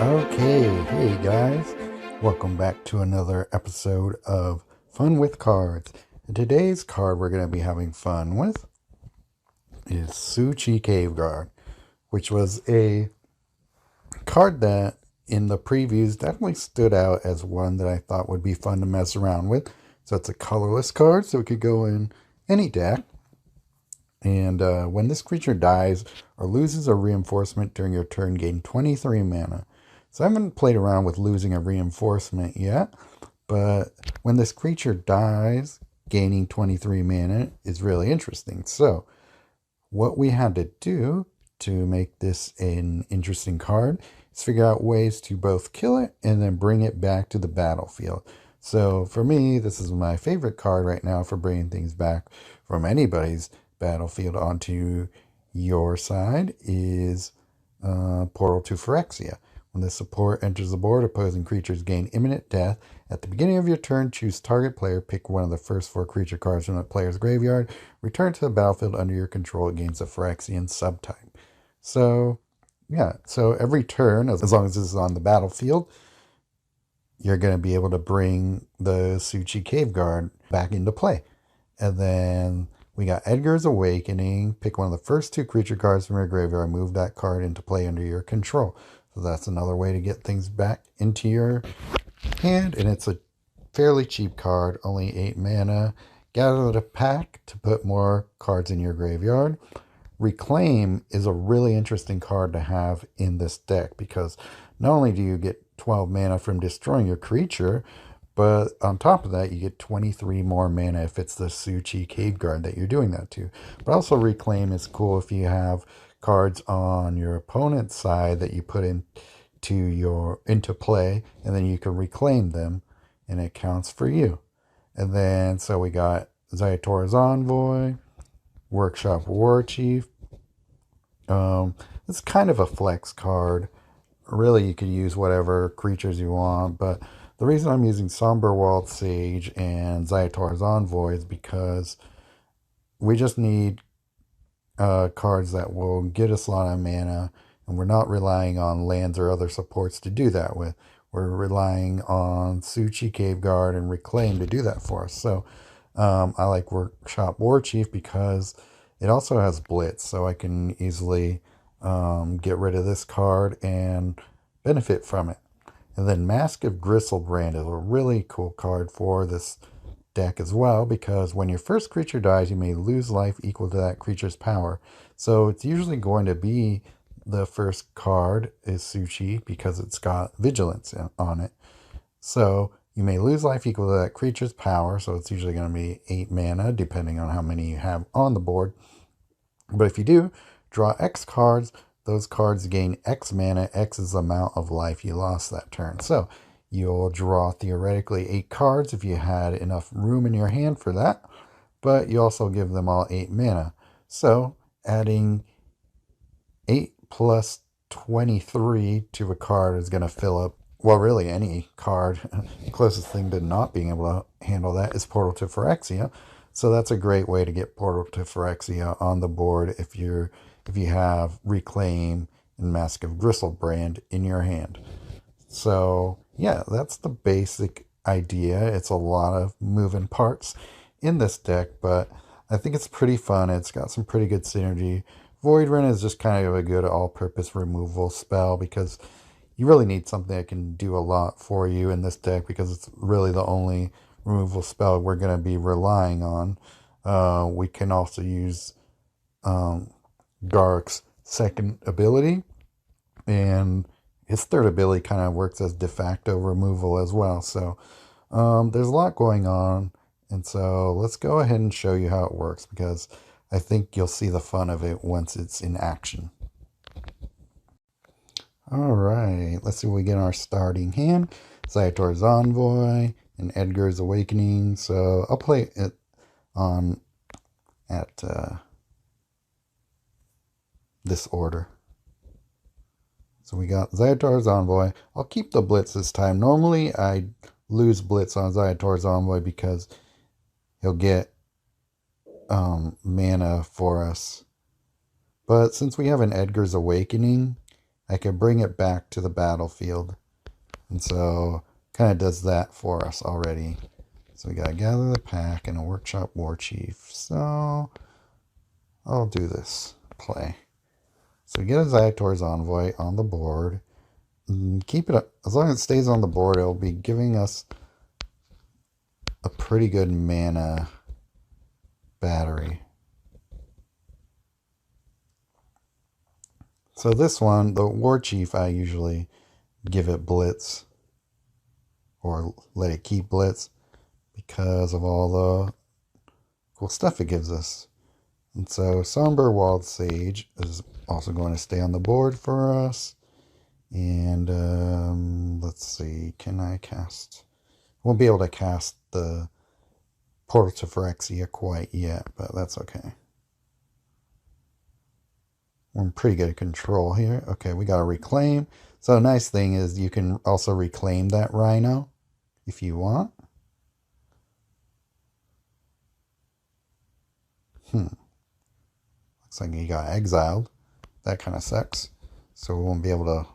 Okay, hey guys, welcome back to another episode of Fun with Cards. And today's card we're going to be having fun with is Suchi Cave Guard, which was a card that in the previews definitely stood out as one that I thought would be fun to mess around with. So it's a colorless card, so it could go in any deck. And when this creature dies or loses a reinforcement during your turn, gain 23 mana. So I haven't played around with losing a reinforcement yet, but when this creature dies, gaining 23 mana is really interesting. So what we had to do to make this an interesting card is figure out ways to both kill it and then bring it back to the battlefield. So for me, this is my favorite card right now for bringing things back from anybody's battlefield onto your side is Portal to Phyrexia. When the support enters the board, opposing creatures gain imminent death. At the beginning of your turn, choose target player, pick one of the first 4 creature cards from the player's graveyard, return to the battlefield under your control against a Phyrexian subtype. So, yeah, so every turn, as long as this is on the battlefield, you're going to be able to bring the Suchi Cave Guard back into play. And then we got Edgar's Awakening. Pick one of the first 2 creature cards from your graveyard, move that card into play under your control. So that's another way to get things back into your hand. And it's a fairly cheap card, only 8 mana. Gather the pack to put more cards in your graveyard. Reclaim is a really interesting card to have in this deck because not only do you get 12 mana from destroying your creature, but on top of that, you get 23 more mana if it's the Suchi Cave Guard that you're doing that to. But also Reclaim is cool if you have cards on your opponent's side that you put into play, and then you can reclaim them, and it counts for you. And then, so we got Zayator's Envoy, Workshop War Chief. It's kind of a flex card. Really, you could use whatever creatures you want, but the reason I'm using Somberwald Sage and Zayator's Envoy is because we just need cards that will get us a lot of mana, and we're not relying on lands or other supports to do that with. We're relying on Suchi Cave Guard and Reclaim to do that for us. So I like Workshop War Chief because it also has Blitz, so I can easily get rid of this card and benefit from it. And then Mask of Gristlebrand is a really cool card for this deck as well, because when your first creature dies, you may lose life equal to that creature's power. So it's usually going to be the first card is Suchi because it's got Vigilance on it. So you may lose life equal to that creature's power, so it's usually going to be 8 mana, depending on how many you have on the board. But if you do, draw X cards. Those cards gain X mana. X is the amount of life you lost that turn. So you'll draw theoretically 8 cards if you had enough room in your hand for that. But you also give them all 8 mana. So adding 8 plus 23 to a card is going to fill up, well, really any card. The closest thing to not being able to handle that is Portal to Phyrexia. So that's a great way to get Portal to Phyrexia on the board if you have Reclaim and Mask of Gristlebrand in your hand. So yeah, that's the basic idea. It's a lot of moving parts in this deck, but I think it's pretty fun. It's got some pretty good synergy. Voidrun is just kind of a good all-purpose removal spell because you really need something that can do a lot for you in this deck because it's really the only removal spell we're going to be relying on. We can also use Garruk's second ability, and his third ability kind of works as de facto removal as well. So there's a lot going on, and so let's go ahead and show you how it works because I think you'll see the fun of it once it's in action. All right, let's see what we get in our starting hand. Zayator's Envoy and Edgar's Awakening. So I'll play it on at this order. So we got Zayator's Envoy. I'll keep the Blitz this time. Normally I lose Blitz on Zayator's Envoy because he'll get mana for us. But since we have an Edgar's Awakening, I could bring it back to the battlefield. And so kind of does that for us already. So we gotta gather the pack and a workshop war chief. So I'll do this play. So we get a Zyator's Envoy on the board. And keep it up. As long as it stays on the board, it'll be giving us a pretty good mana battery. So this one, the War Chief, I usually give it Blitz or let it keep Blitz because of all the cool stuff it gives us. And so Somber Walled Sage is also going to stay on the board for us. And let's see, can I cast? Won't be able to cast the Portal to Phyrexia quite yet, but that's okay. We're in pretty good control here. Okay, we got to reclaim. So a nice thing is you can also reclaim that Rhino if you want. Looks like he got exiled. That kind of sucks. So we won't be able to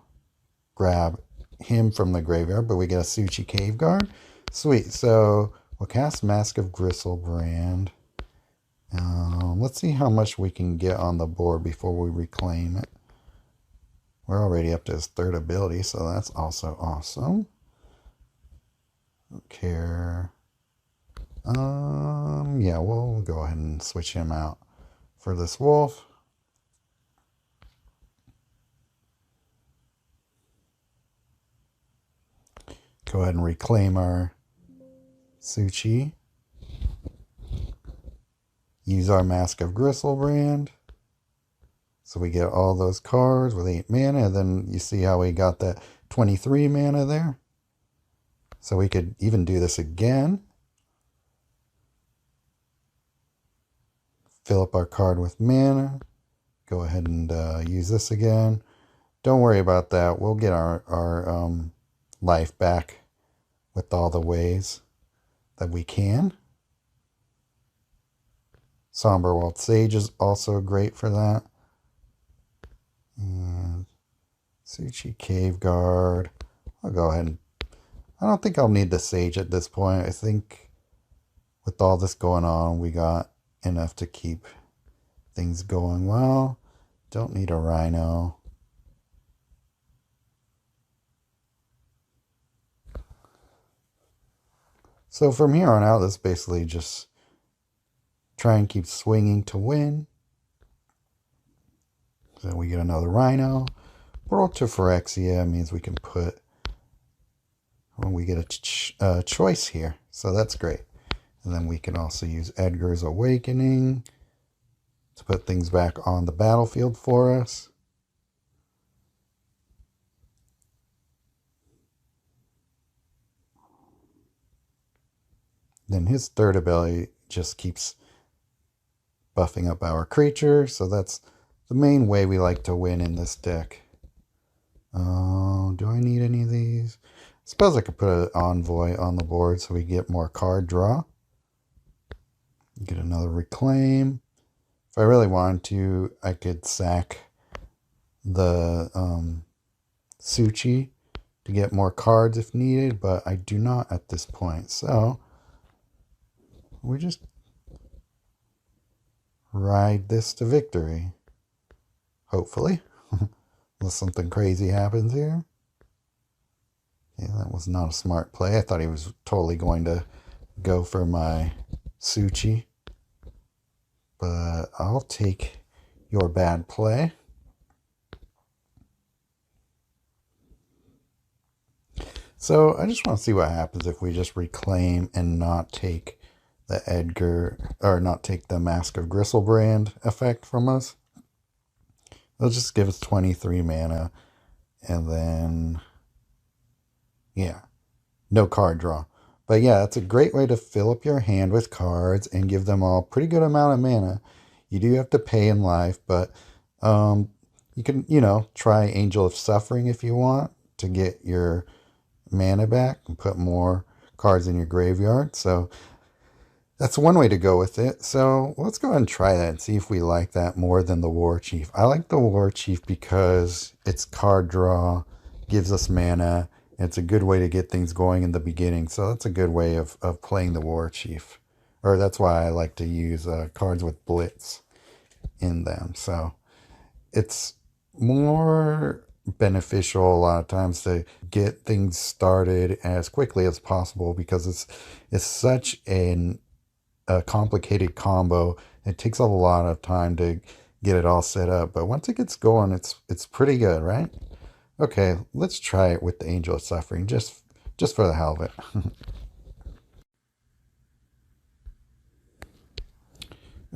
grab him from the graveyard, but we get a Su-Chi Cave Guard. Sweet. So we'll cast Mask of Gristlebrand. Let's see how much we can get on the board before we reclaim it. We're already up to his third ability, so that's also awesome. Don't care. Yeah, we'll go ahead and switch him out for this wolf. Go ahead and reclaim our Su-Chi. Use our Mask of Gristlebrand. So we get all those cards with 8 mana. And then you see how we got that 23 mana there. So we could even do this again. Fill up our card with mana. Go ahead and use this again. Don't worry about that. We'll get our life back with all the ways that we can. Somber Walled Sage is also great for that. And Su-Chi Cave Guard. I'll go ahead and... I don't think I'll need the Sage at this point. I think with all this going on, we got enough to keep things going well. Don't need a Rhino. So from here on out, it's basically just try and keep swinging to win. So we get another Rhino. Portal to Phyrexia means we can put... When we get a choice here. So that's great. And then we can also use Edgar's Awakening to put things back on the battlefield for us. Then his third ability just keeps buffing up our creature. So that's the main way we like to win in this deck. Do I need any of these? I suppose I could put an Envoy on the board so we get more card draw. Get another Reclaim. If I really wanted to, I could sack the Su-Chi to get more cards if needed, but I do not at this point. So we just ride this to victory. Hopefully. Unless something crazy happens here. Yeah, that was not a smart play. I thought he was totally going to go for my Su-Chi. But I'll take your bad play. So I just want to see what happens if we just reclaim and not take the Edgar, or not take the Mask of Gristlebrand effect from us. It'll just give us 23 mana. And then, yeah, no card draw. But yeah, it's a great way to fill up your hand with cards and give them all pretty good amount of mana. You do have to pay in life, but you can, try Angel of Suffering if you want to get your mana back and put more cards in your graveyard. So That's one way to go with it. So let's go ahead and try that and see if we like that more than the War Chief. I like the War Chief because it's card draw, gives us mana. It's a good way to get things going in the beginning. So that's a good way of playing the War Chief. Or that's why I like to use cards with Blitz in them. So it's more beneficial a lot of times to get things started as quickly as possible because it's such a complicated combo. It takes a lot of time to get it all set up, but once it gets going, it's pretty good, right? Okay, let's try it with the Angel of Suffering, just for the hell of it.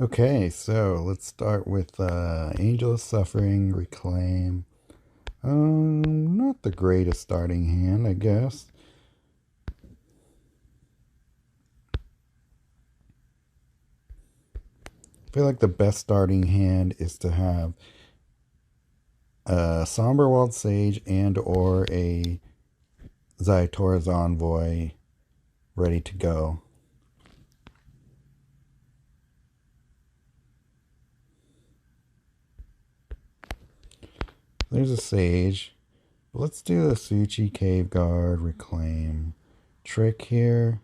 Okay, so let's start with Angel of Suffering, Reclaim. Not the greatest starting hand, I guess. I feel like the best starting hand is to have a Somberwald Sage and or a Zaitor's Envoy ready to go. There's a Sage. Let's do the Suchi Cave Guard Reclaim trick here.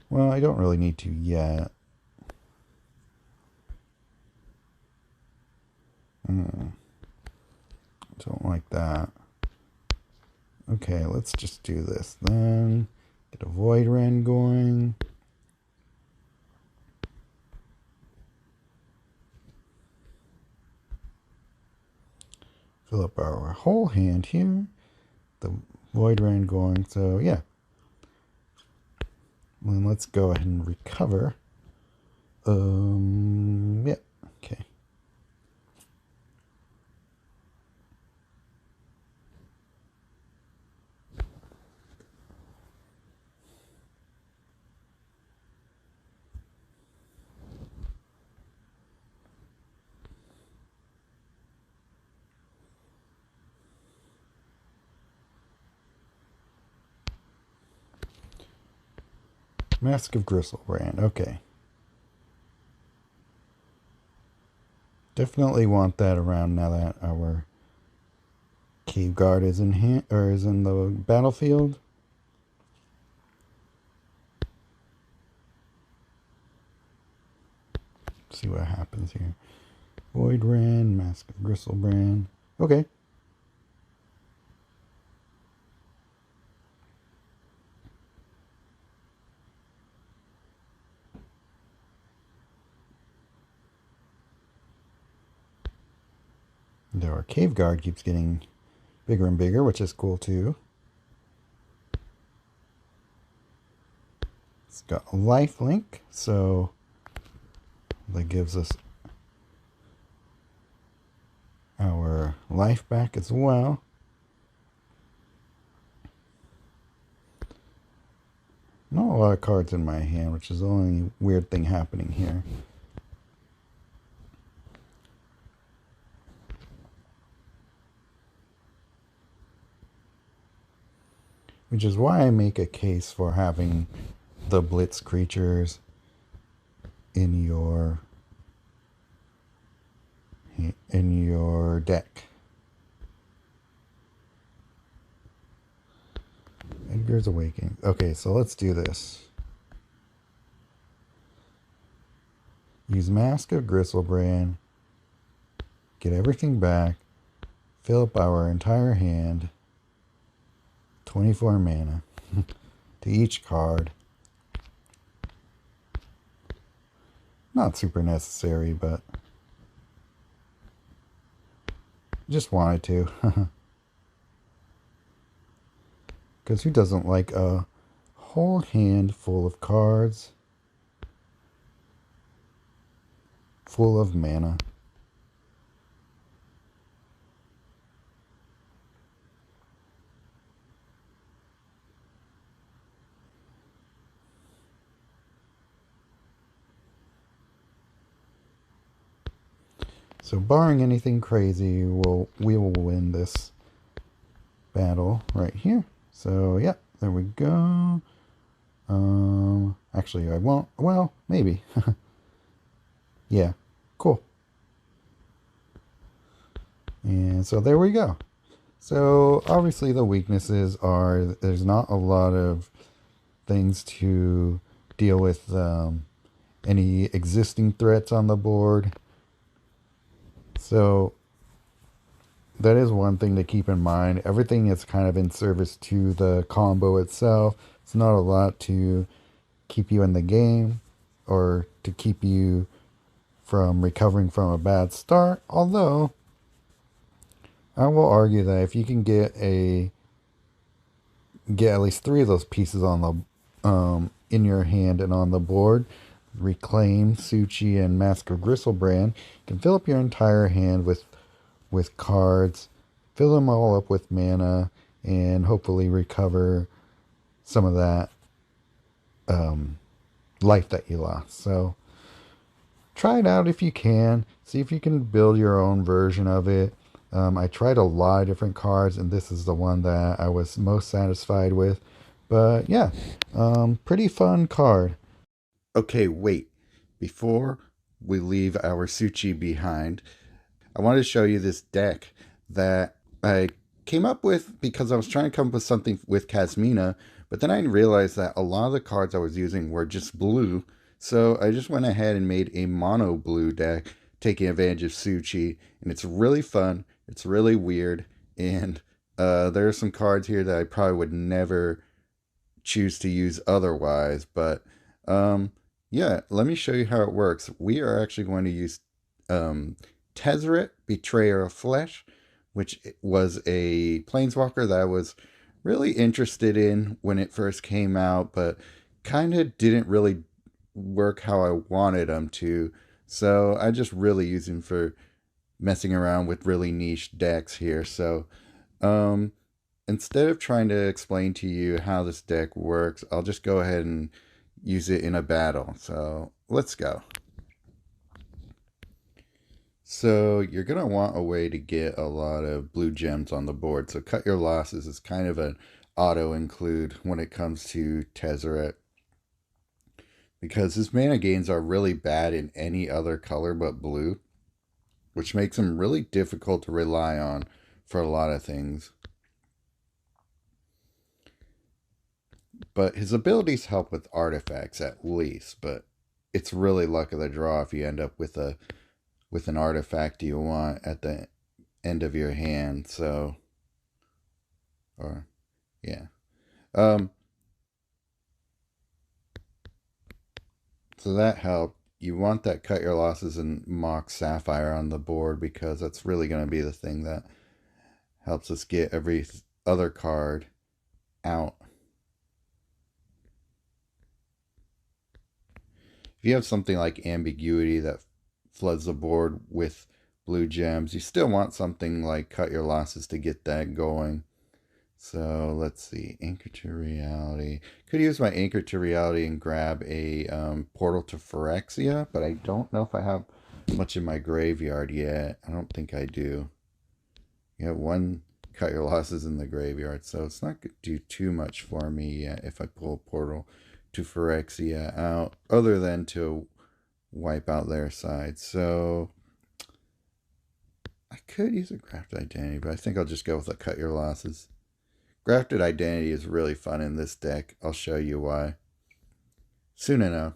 Well, I don't really need to yet. Don't like that. Okay, let's just do this then. Get a Void Ren going. Fill up our whole hand here. The Void Ren going, so yeah. Then let's go ahead and recover. Yeah, okay. Mask of Gristlebrand, okay. Definitely want that around now that our Cave Guard is in hand or is in the battlefield. Let's see what happens here. Void Ren, Mask of Gristlebrand. Okay. Though our Cave Guard keeps getting bigger and bigger, which is cool too. It's got a life link, so that gives us our life back as well. Not a lot of cards in my hand, which is the only weird thing happening here. Which is why I make a case for having the Blitz creatures in your deck. Edgar's Awakening. Okay, so let's do this. Use Mask of Gristlebrand. Get everything back. Fill up our entire hand. 24 mana to each card. Not super necessary, but just wanted to. Because who doesn't like a whole hand full of cards full of mana? So barring anything crazy, we will win this battle right here. So yeah, there we go. Actually, I won't. Well, maybe. Yeah, cool. And so there we go. So obviously the weaknesses are there's not a lot of things to deal with any existing threats on the board. So that is one thing to keep in mind. Everything is kind of in service to the combo itself. It's not a lot to keep you in the game or to keep you from recovering from a bad start. Although I will argue that if you can get at least three of those pieces on the in your hand and on the board, Reclaim, Suchi, and Mask of Gristlebrand, you can fill up your entire hand with cards, fill them all up with mana, and hopefully recover some of that life that you lost. So try it out if you can. See if you can build your own version of it. I tried a lot of different cards, and this is the one that I was most satisfied with. But yeah, pretty fun card. Okay, wait. Before we leave our Suchi behind, I wanted to show you this deck that I came up with because I was trying to come up with something with Kasmina, but then I realized that a lot of the cards I was using were just blue. So I just went ahead and made a mono blue deck taking advantage of Suchi, and it's really fun. It's really weird, and there are some cards here that I probably would never choose to use otherwise. But yeah, let me show you how it works. We are actually going to use um, Tezzeret, Betrayer of Flesh, which was a planeswalker that I was really interested in when it first came out, but kind of didn't really work how I wanted them to. So I just really use him for messing around with really niche decks here. So um, instead of trying to explain to you how this deck works, I'll just go ahead and use it in a battle. So let's go. So you're going to want a way to get a lot of blue gems on the board. So cut your losses is kind of an auto include when it comes to Tezzeret, because his mana gains are really bad in any other color but blue, which makes him really difficult to rely on for a lot of things. But his abilities help with artifacts at least, but it's really luck of the draw if you end up with an artifact you want at the end of your hand. So or yeah. Um so that helped. You want that cut your losses and mock sapphire on the board because that's really going to be the thing that helps us get every other card out. If you have something like ambiguity that floods the board with blue gems, you still want something like cut your losses to get that going. So let's see, Anchor to Reality. Could use my Anchor to Reality and grab a Portal to Phyrexia, but I don't know if I have much in my graveyard yet. I don't think I do. You have one cut your losses in the graveyard, so it's not going to do too much for me yet if I pull Portal to Phyrexia out, other than to wipe out their side. So I could use a Grafted Identity, but I think I'll just go with a cut your losses. Grafted Identity is really fun in this deck. I'll show you why soon enough.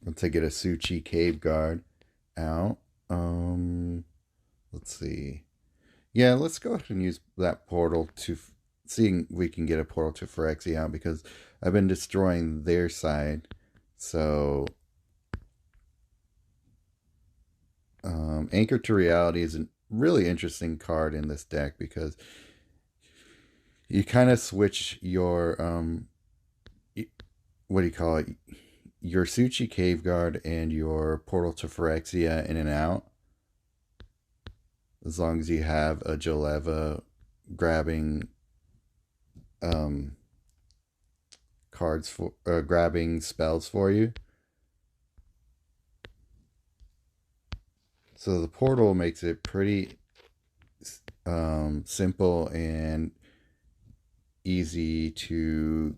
Once I get a Suchi Cave Guard out. Let's see. Yeah, let's go ahead and use that portal to seeing we can get a portal to Phyrexia out because I've been destroying their side. So Anchor to Reality is a really interesting card in this deck because you kind of switch your what do you call it? Your Suchi Cave Guard and your Portal to Phyrexia in and out. As long as you have a Jaleva grabbing cards for grabbing spells for you. So the portal makes it pretty simple and easy to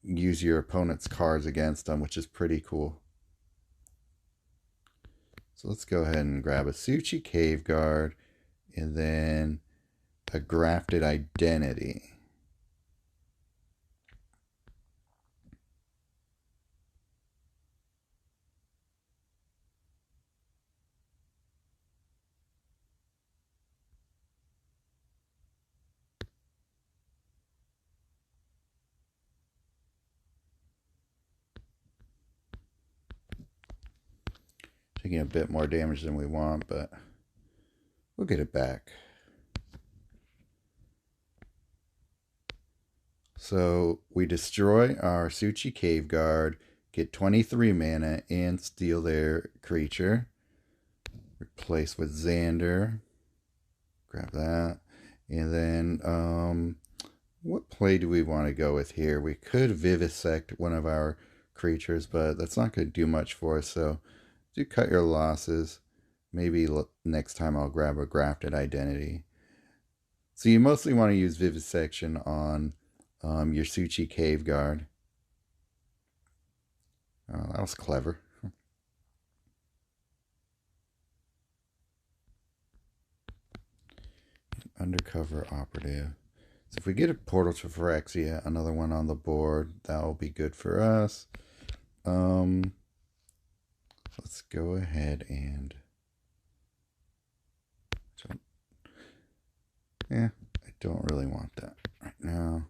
use your opponent's cards against them, which is pretty cool. So let's go ahead and grab a Su-Chi Cave Guard and then a Grafted Identity. Taking a bit more damage than we want, but we'll get it back. So we destroy our Su-Chi Cave Guard, get 23 mana, and steal their creature. Replace with Xander. Grab that. And then, what play do we want to go with here? We could Vivisect one of our creatures, but that's not going to do much for us, so do cut your losses. Maybe next time I'll grab a Grafted Identity. So you mostly want to use Vivisection on your Su-Chi Cave Guard. Oh, that was clever. Undercover Operative. So if we get a Portal to Phyrexia, another one on the board, that will be good for us. Let's go ahead and... yeah, I don't really want that right now.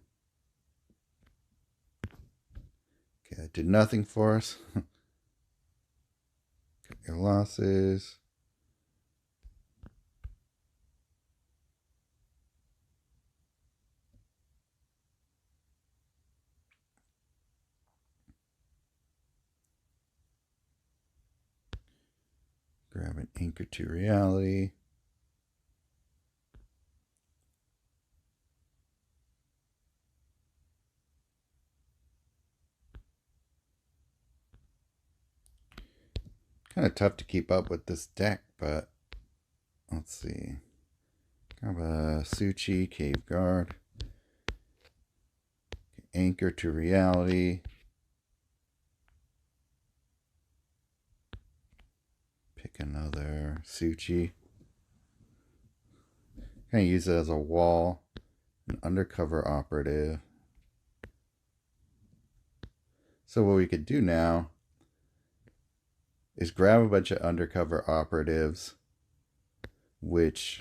Okay, that did nothing for us. Cut your losses. Grab an Anchor to Reality. Kind of tough to keep up with this deck, but let's see. Grab a Su-Chi Cave Guard. Anchor to Reality. Pick another Su-Chi. Kind of use it as a wall. An Undercover Operative. So what we could do now is grab a bunch of Undercover Operatives, which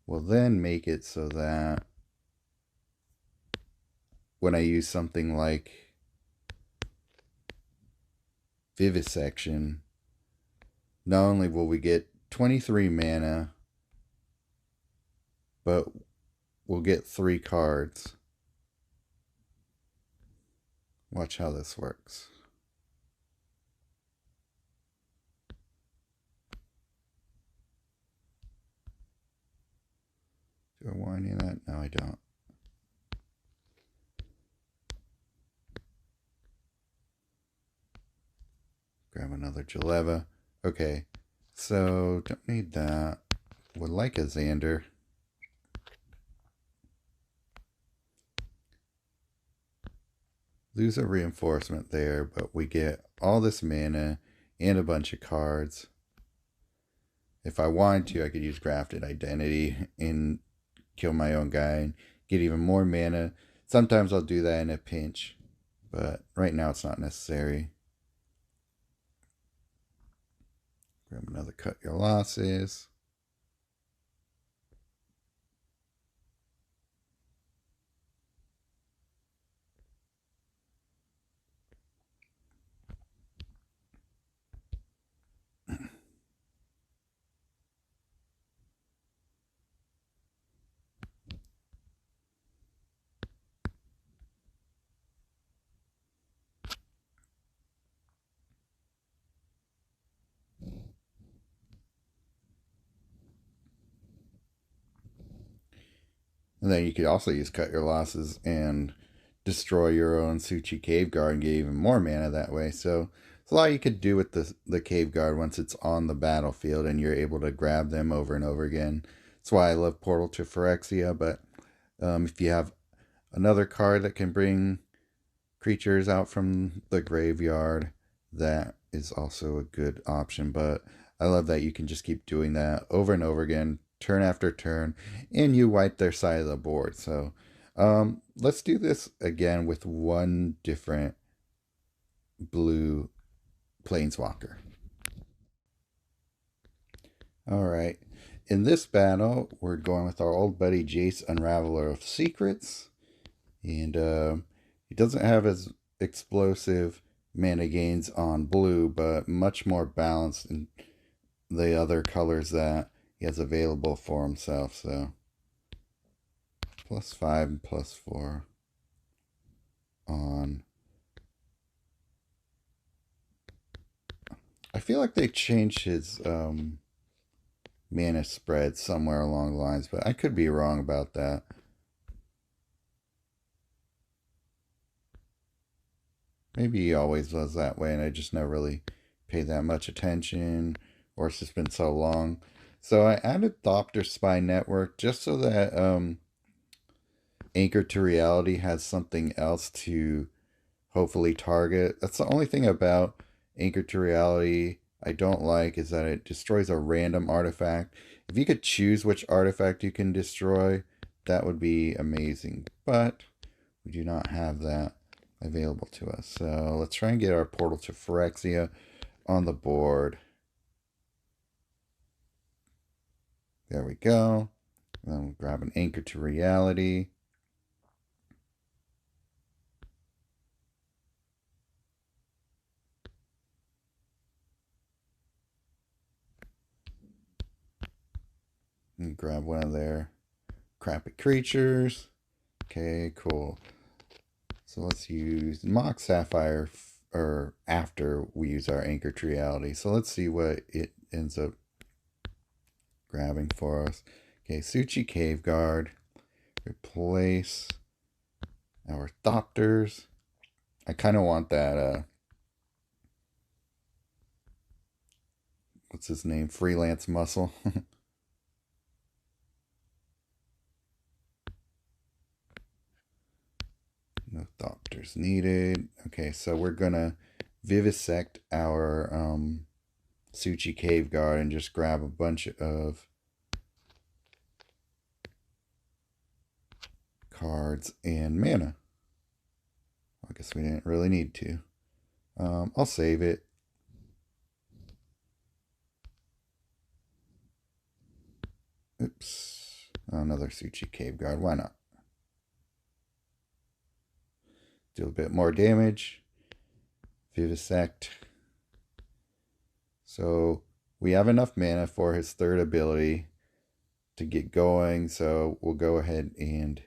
will then make it so that when I use something like Vivisection, not only will we get 23 mana, but we'll get 3 cards. Watch how this works. Do I want any of that? No, I don't. Grab another Jaleva. Okay, so don't need that. Would like a Xander. Lose a reinforcement there, but we get all this mana and a bunch of cards. If I wanted to, I could use Grafted Identity and kill my own guy and get even more mana. Sometimes I'll do that in a pinch, but right now it's not necessary. Grab another Cut Your Losses. And then you could also use Cut Your Losses and destroy your own Su-Chi Cave Guard and get even more mana that way. So there's a lot you could do with the Cave Guard once it's on the battlefield and you're able to grab them over and over again. That's why I love Portal to Phyrexia, but if you have another card that can bring creatures out from the graveyard, that is also a good option. But I love that you can just keep doing that over and over again, turn after turn, and you wipe their side of the board. So let's do this again with one different blue planeswalker. All right. In this battle, we're going with our old buddy Jace, Unraveler of Secrets. And he doesn't have as explosive mana gains on blue, but much more balanced in the other colors that he has available for himself. So +5 and +4 on. I feel like they changed his mana spread somewhere along the lines, but I could be wrong about that. Maybe he always was that way, and I just never really paid that much attention, or it's just been so long. So I added Thopter Spy Network just so that Anchor to Reality has something else to hopefully target. That's the only thing about Anchor to Reality I don't like, is that it destroys a random artifact. If you could choose which artifact you can destroy, that would be amazing. But we do not have that available to us. So let's try and get our Portal to Phyrexia on the board. There we go. Then we'll grab an Anchor to Reality. And grab one of their crappy creatures. Okay, cool. So let's use Mock Sapphire or after we use our Anchor to Reality. So let's see what it ends up grabbing for us. Okay, Suchi Cave Guard. Replace our Thopters. I kind of want that, what's his name? Freelance Muscle. No Thopters needed. Okay, so we're going to vivisect our Suchi Cave Guard and just grab a bunch of cards and mana. I guess we didn't really need to. I'll save it. Oops. Another Suchi Cave Guard. Why not? Do a bit more damage. Vivisect. So we have enough mana for his third ability to get going. So we'll go ahead and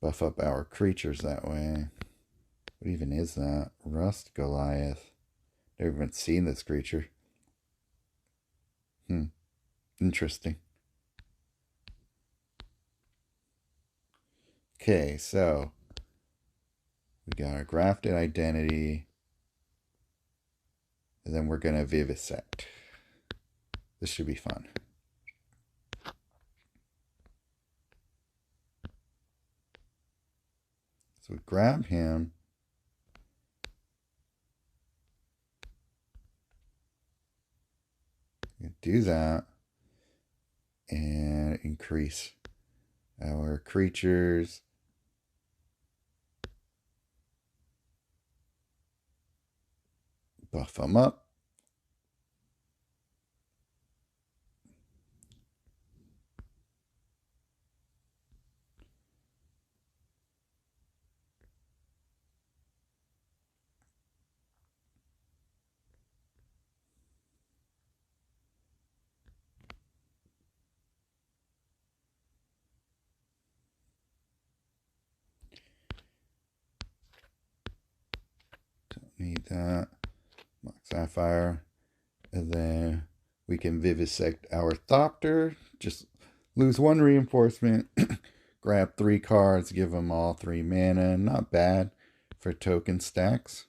buff up our creatures that way. What even is that? Rust Goliath. Never even seen this creature. Interesting. Okay, so we got our grafted identity. And then we're going to vivisect. This should be fun. So we grab him. Do that. And increase our creatures. Buff them up. Don't need that. Mock Sapphire. And then we can vivisect our Thopter. Just lose one reinforcement. Grab 3 cards. Give them all 3 mana. Not bad for token stacks.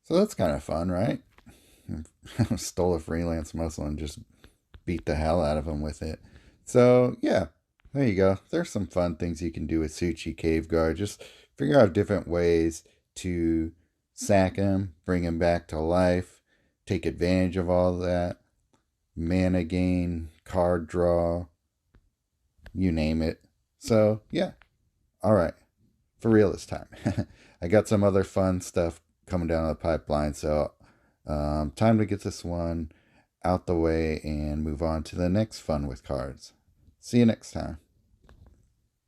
So that's kind of fun, right? Stole a freelance muscle and just beat the hell out of him with it. So yeah, there you go. There's some fun things you can do with Suchi Cave Guard. Just figure out different ways to sack him, bring him back to life, take advantage of all that. Mana gain, card draw, you name it. So yeah, all right. For real this time. I got some other fun stuff coming down the pipeline, so time to get this one out the way and move on to the next fun with cards. See you next time.